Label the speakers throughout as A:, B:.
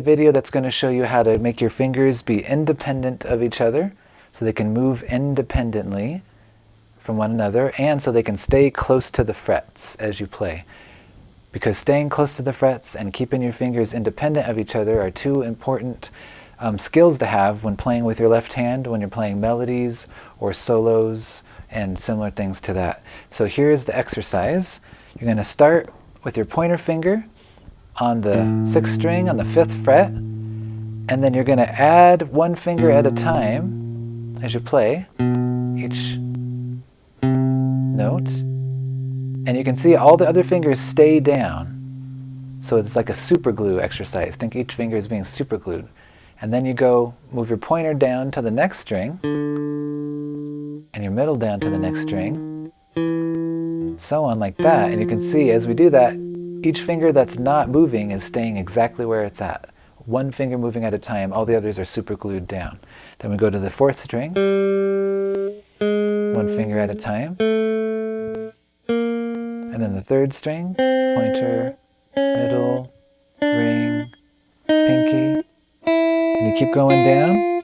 A: video that's going to show you how to make your fingers be independent of each other, so they can move independently from one another, and so they can stay close to the frets as you play. Because staying close to the frets and keeping your fingers independent of each other are two important skills to have when playing with your left hand, when you're playing melodies or solos and similar things to that. So here's the exercise. You're going to start with your pointer finger on the 6th string on the 5th fret, and then you're going to add one finger at a time as you play each note, and you can see all the other fingers stay down. So it's like a super glue exercise. Think each finger is being super glued. And then you go move your pointer down to the next string and your middle down to the next string, so on like that. And you can see as we do that, each finger that's not moving is staying exactly where it's at. One finger moving at a time, all the others are super glued down. Then we go to the 4th string, one finger at a time. And then the 3rd string, pointer, middle, ring, pinky. And you keep going down.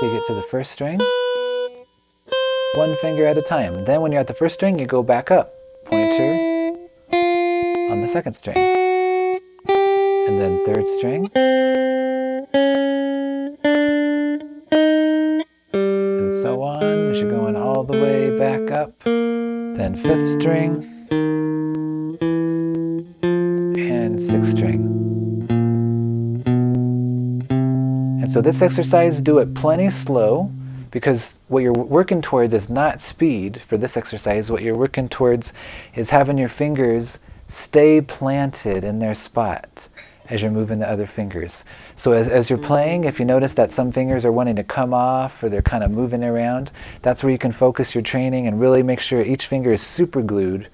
A: You get to the 1st string, one finger at a time. And then when you're at the 1st string, you go back up. Pointer on the 2nd string. And then 3rd string. And so on as you're going all the way back up. Then 5th string. And 6th string. And so this exercise, do it plenty slow, because what you're working towards is not speed for this exercise. What you're working towards is having your fingers stay planted in their spot as you're moving the other fingers. So as you're playing, if you notice that some fingers are wanting to come off or they're kind of moving around, that's where you can focus your training and really make sure each finger is super glued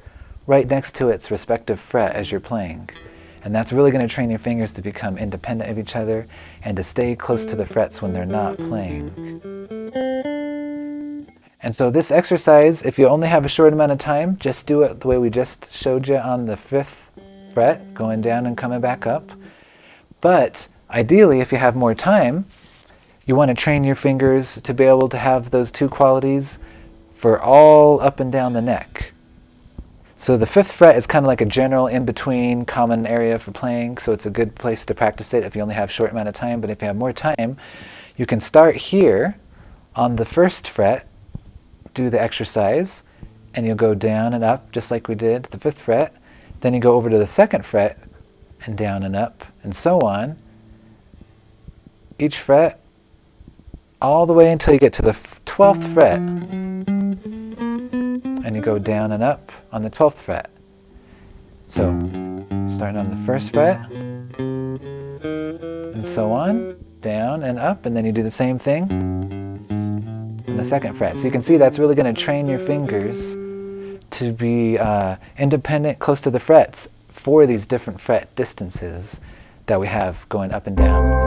A: right next to its respective fret as you're playing. And that's really going to train your fingers to become independent of each other and to stay close to the frets when they're not playing. And so this exercise, if you only have a short amount of time, just do it the way we just showed you on the 5th fret, going down and coming back up. But ideally, if you have more time, you want to train your fingers to be able to have those two qualities for all up and down the neck. So the 5th fret is kind of like a general in-between common area for playing, so it's a good place to practice it if you only have a short amount of time. But if you have more time, you can start here on the 1st fret, do the exercise, and you'll go down and up just like we did the 5th fret. Then you go over to the 2nd fret and down and up, and so on. Each fret all the way until you get to the 12th fret. And you go down and up on the 12th fret. So, starting on the 1st fret, and so on, down and up, and then you do the same thing on the 2nd fret. So you can see that's really going to train your fingers to be independent, close to the frets for these different fret distances that we have going up and down.